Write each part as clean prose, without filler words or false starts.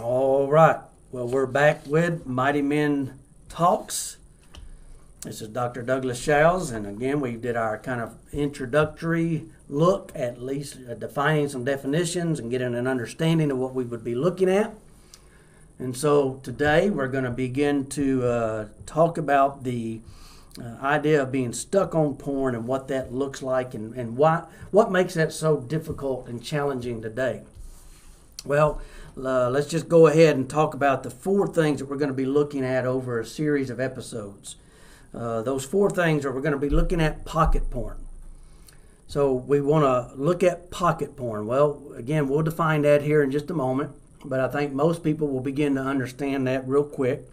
All right. Well, we're back with Mighty Men Talks. This is Dr. Douglas Shales, and again, we did our kind of introductory look at least defining some definitions and getting an understanding of what we would be looking at. And so today we're going to begin to talk about the idea of being stuck on porn and what that looks like and what makes that so difficult and challenging today. Well, let's just go ahead and talk about the four things that we're going to be looking at over a series of episodes. Those four things are we're going to be looking at pocket porn. So we want to look at pocket porn. Well, again, we'll define that here in just a moment, but I think most people will begin to understand that real quick.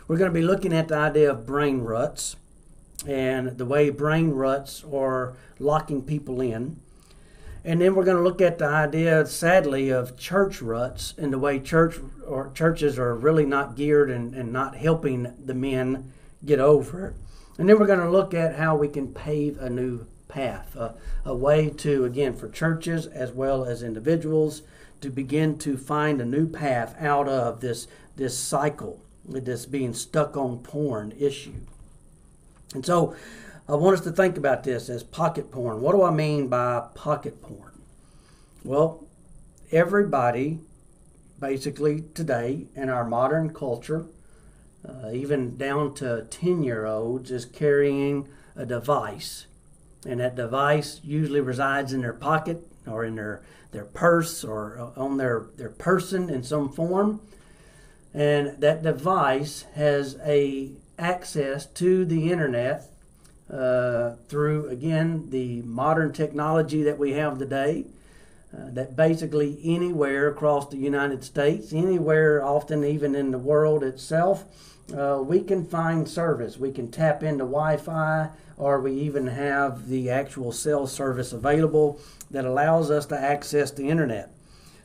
We're going to be looking at the idea of brain ruts and the way brain ruts are locking people in. And then we're going to look at the idea, sadly, of church ruts and the way churches are really not geared and not helping the men get over it. And then we're going to look at how we can pave a new path, a way to, again, for churches as well as individuals to begin to find a new path out of this cycle, this being stuck on porn issue. And so I want us to think about this as pocket porn. What do I mean by pocket porn? Well, everybody basically today in our modern culture, even down to 10-year-olds, is carrying a device. And that device usually resides in their pocket or in their purse or on their person in some form. And that device has access to the internet through, again, the modern technology that we have today. That basically anywhere across the United States, anywhere often even in the world itself, we can find service. We can tap into Wi-Fi, or we even have the actual cell service available that allows us to access the internet.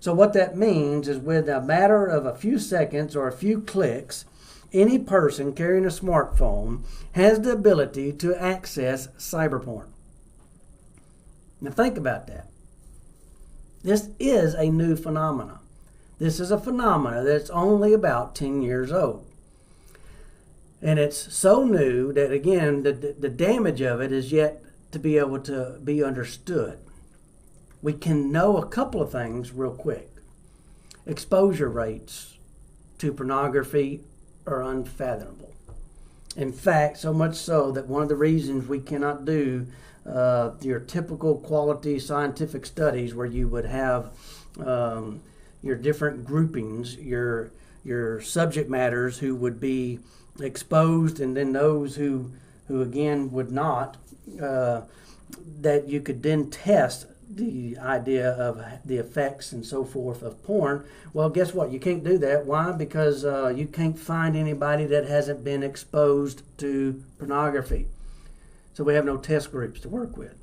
So what that means is with a matter of a few seconds or a few clicks, any person carrying a smartphone has the ability to access cyberporn. Now think about that. This is a new phenomenon. This is a phenomenon that's only about 10 years old. And it's so new that, again, the damage of it is yet to be able to be understood. We can know a couple of things real quick. Exposure rates to pornography are unfathomable. In fact, so much so that one of the reasons we cannot do your typical quality scientific studies where you would have your different groupings, your subject matters who would be exposed, and then those who again would not, that you could then test the idea of the effects and so forth of porn. Well, guess what? You can't do that. Why? Because you can't find anybody that hasn't been exposed to pornography. So we have no test groups to work with.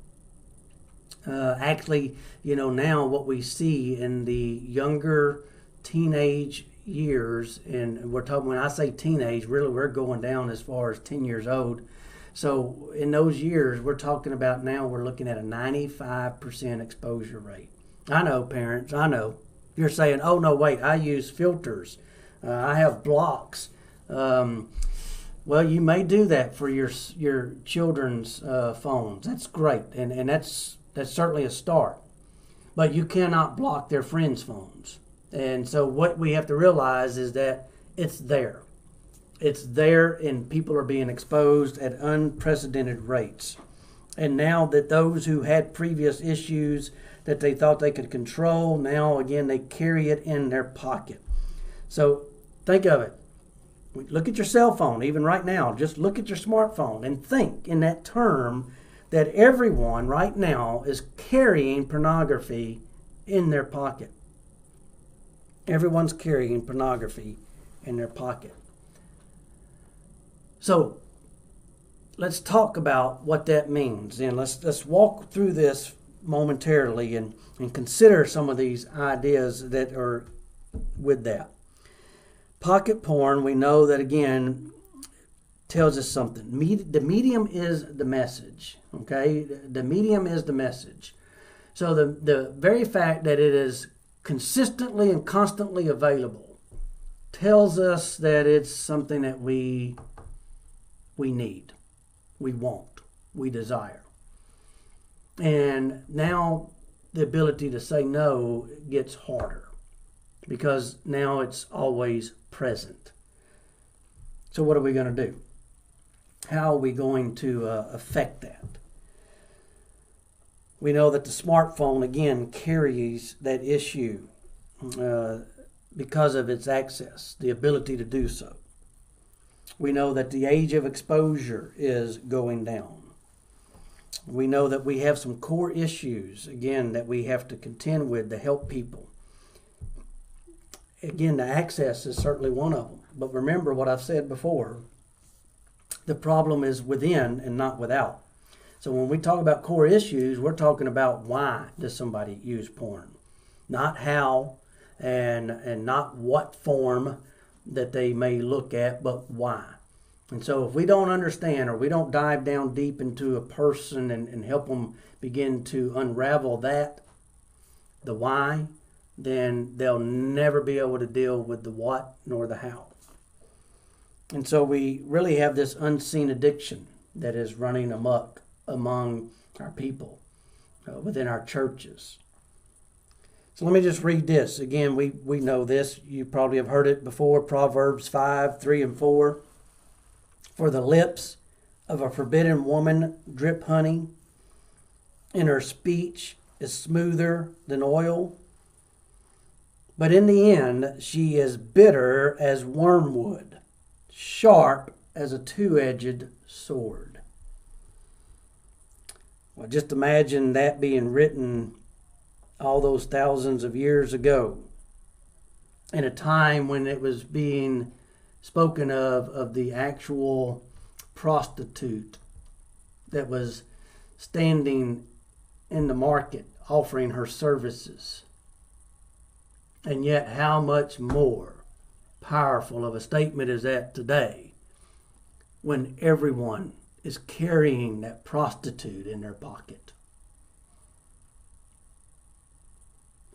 Actually, now what we see in the younger teenage years, and we're talking, when I say teenage, really we're going down as far as 10 years old. So in those years, we're talking about now we're looking at a 95% exposure rate. I know, parents, I know. You're saying, oh, no, wait, I use filters. I have blocks. Well, you may do that for your children's phones. That's great, and that's certainly a start. But you cannot block their friends' phones. And so what we have to realize is that it's there. It's there, and people are being exposed at unprecedented rates. And now that those who had previous issues that they thought they could control, now again they carry it in their pocket. So think of it. Look at your cell phone, even right now. Just look at your smartphone and think in that term that everyone right now is carrying pornography in their pocket. Everyone's carrying pornography in their pocket. So let's talk about what that means. And let's walk through this momentarily and consider some of these ideas that are with that. Pocket porn, we know that, again, tells us something. The medium is the message, okay? The medium is the message. So the very fact that it is consistently and constantly available tells us that it's something that we need, we want, we desire. And now the ability to say no gets harder because now it's always present. So what are we going to do? How are we going to affect that? We know that the smartphone, again, carries that issue because of its access, the ability to do so. We know that the age of exposure is going down. We know that we have some core issues, again, that we have to contend with to help people. Again, the access is certainly one of them. But remember what I've said before, the problem is within and not without. So when we talk about core issues, we're talking about why does somebody use porn, not how and not what form that they may look at, but why. And so if we don't understand or we don't dive down deep into a person and help them begin to unravel that, the why, then they'll never be able to deal with the what nor the how. And so we really have this unseen addiction that is running amok among our people, within our churches. So let me just read this. Again, we know this. You probably have heard it before. Proverbs 5:3-4. For the lips of a forbidden woman drip honey, and her speech is smoother than oil. But in the end, she is bitter as wormwood, sharp as a two-edged sword. Well, just imagine that being written all those thousands of years ago, in a time when it was being spoken of the actual prostitute that was standing in the market offering her services. And yet how much more powerful of a statement is that today when everyone is carrying that prostitute in their pocket.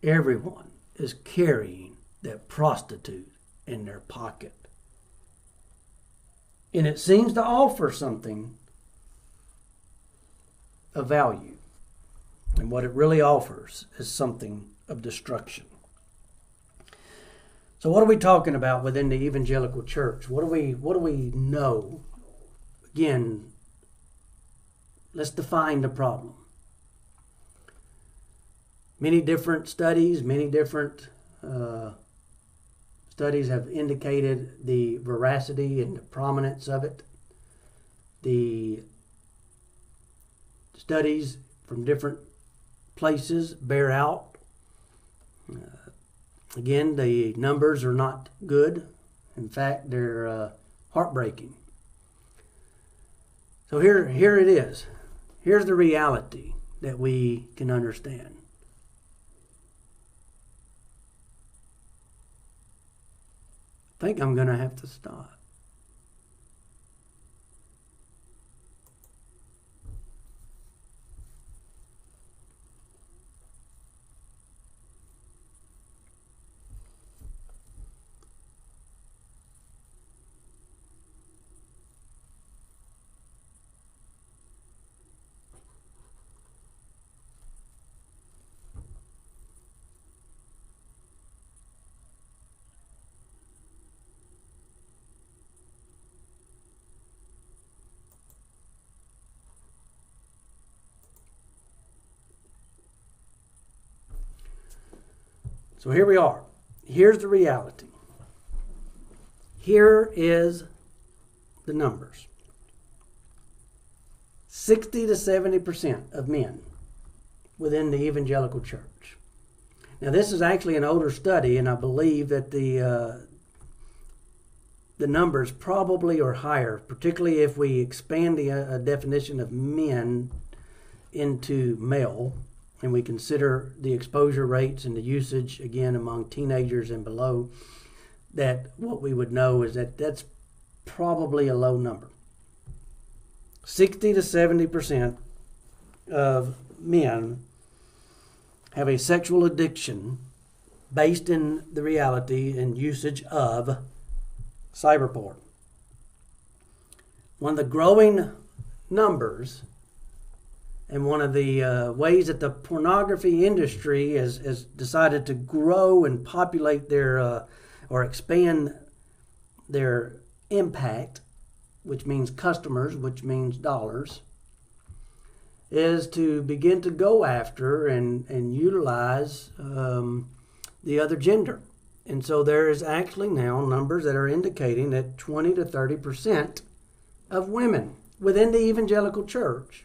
Everyone is carrying that prostitute in their pocket. And it seems to offer something of value. And what it really offers is something of destruction. So what are we talking about within the evangelical church? What do we know? Again, let's define the problem. Many different studies, studies have indicated the veracity and the prominence of it. The studies from different places bear out. Again, the numbers are not good. In fact, they're heartbreaking. So here it is. Here's the reality that we can understand. I think I'm going to have to stop. So here we are. Here's the reality. Here is the numbers. 60 to 70% of men within the evangelical church. Now this is actually an older study, and I believe that the numbers probably are higher, particularly if we expand the definition of men into male, and we consider the exposure rates and the usage, again, among teenagers and below, that what we would know is that that's probably a low number. 60 to 70% of men have a sexual addiction based in the reality and usage of cyberporn. One of the growing numbers and one of the ways that the pornography industry has decided to grow and populate their or expand their impact, which means customers, which means dollars, is to begin to go after and utilize the other gender. And so there is actually now numbers that are indicating that 20 to 30% of women within the evangelical church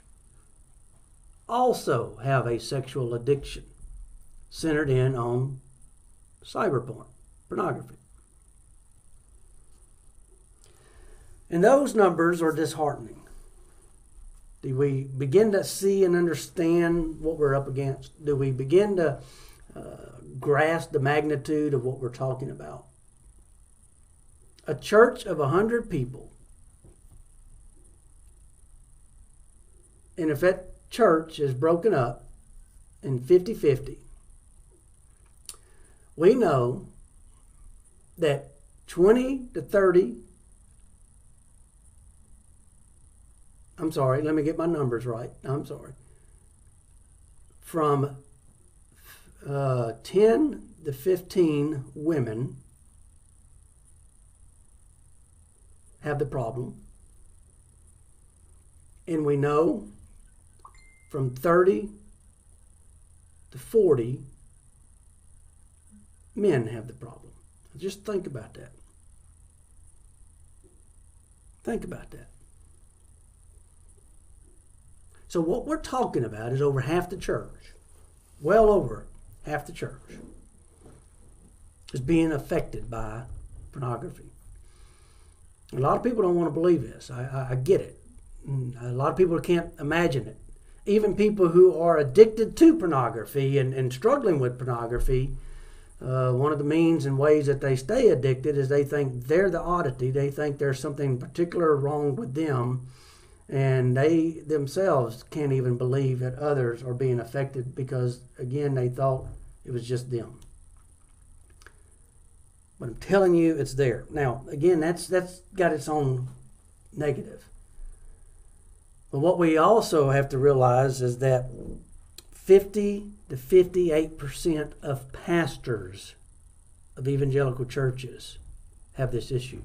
also have a sexual addiction centered in on cyberporn, pornography. And those numbers are disheartening. Do we begin to see and understand what we're up against? Do we begin to grasp the magnitude of what we're talking about? A church of 100 people, and if that church is broken up in 50-50, we know that 20 to 30, I'm sorry, let me get my numbers right. I'm sorry. From 10 to 15 women have the problem. And we know from 30 to 40 men have the problem. Just think about that. Think about that. So what we're talking about is over half the church, well over half the church, is being affected by pornography. A lot of people don't want to believe this. I get it. A lot of people can't imagine it. Even people who are addicted to pornography and struggling with pornography, one of the means and ways that they stay addicted is they think they're the oddity. They think there's something particular wrong with them. And they themselves can't even believe that others are being affected because, again, they thought it was just them. But I'm telling you, it's there. Now, again, that's got its own negative. But what we also have to realize is that 50 to 58% of pastors of evangelical churches have this issue.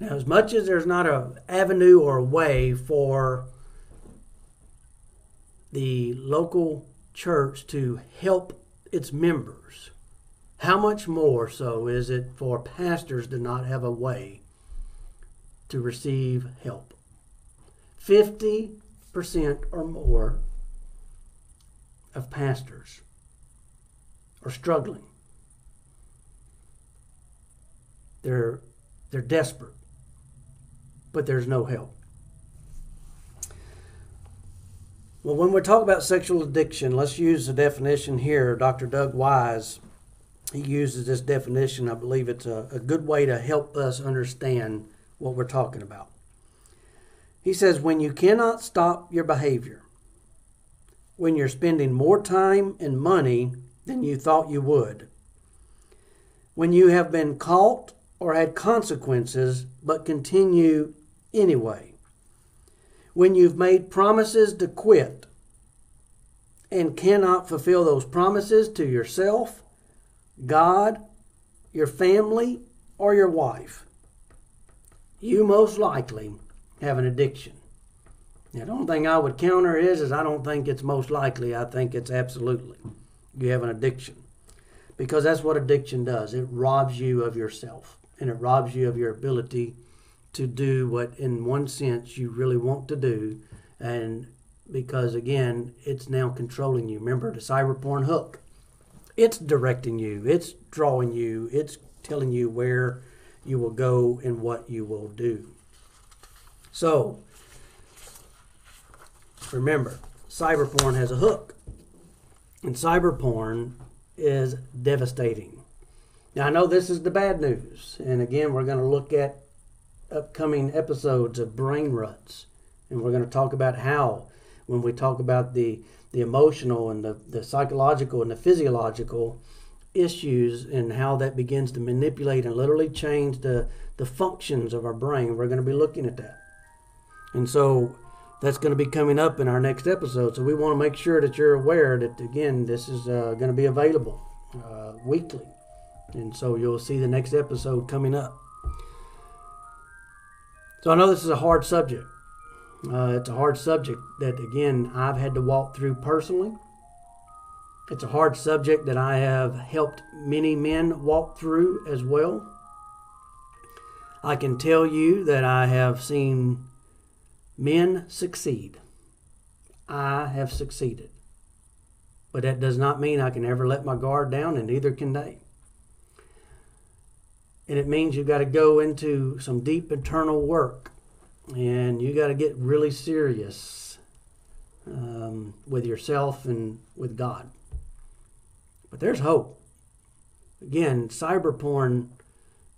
Now, as much as there's not an avenue or a way for the local church to help its members, how much more so is it for pastors to not have a way to receive help? 50% or more of pastors are struggling. They're desperate. But there's no help. Well, when we talk about sexual addiction, let's use the definition here. Dr. Doug Wise, he uses this definition. I believe it's a good way to help us understand what we're talking about. He says, when you cannot stop your behavior, when you're spending more time and money than you thought you would, when you have been caught or had consequences but continue anyway, when you've made promises to quit and cannot fulfill those promises to yourself, God, your family, or your wife, you most likely have an addiction. Now, the only thing I would counter is I don't think it's most likely. I think it's absolutely. You have an addiction. Because that's what addiction does. It robs you of yourself. And it robs you of your ability to do what, in one sense, you really want to do. And because, again, it's now controlling you. Remember the cyberporn hook. It's directing you. It's drawing you. It's telling you where you will go and what you will do. So, remember, cyberporn has a hook. And cyberporn is devastating. Now, I know this is the bad news. And again, we're going to look at upcoming episodes of brain ruts. And we're going to talk about how when we talk about the emotional and the psychological and the physiological issues and how that begins to manipulate and literally change the functions of our brain. We're going to be looking at that. And so that's going to be coming up in our next episode. So we want to make sure that you're aware that, again, this is going to be available weekly. And so you'll see the next episode coming up. So I know this is a hard subject. It's a hard subject that, again, I've had to walk through personally. It's a hard subject that I have helped many men walk through as well. I can tell you that I have seen men succeed. I have succeeded. But that does not mean I can ever let my guard down, and neither can they. And it means you've got to go into some deep internal work. And you got to get really serious with yourself and with God. But there's hope. Again, cyber porn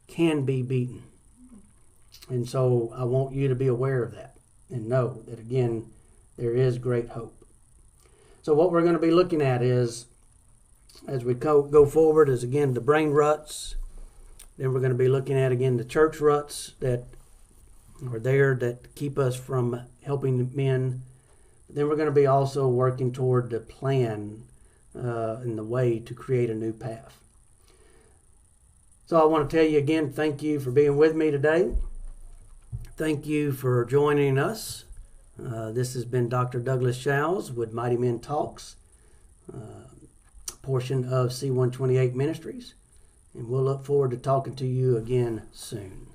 can be beaten. And so I want you to be aware of that and know that, again, there is great hope. So what we're going to be looking at is, as we go forward, is, again, the brain ruts. Then we're going to be looking at, again, the church ruts that are there that keep us from helping men. Then we're going to be also working toward the plan and the way to create a new path. So I want to tell you again, thank you for being with me today. Thank you for joining us. This has been Dr. Douglas Showles with Mighty Men Talks, portion of C128 Ministries. And we'll look forward to talking to you again soon.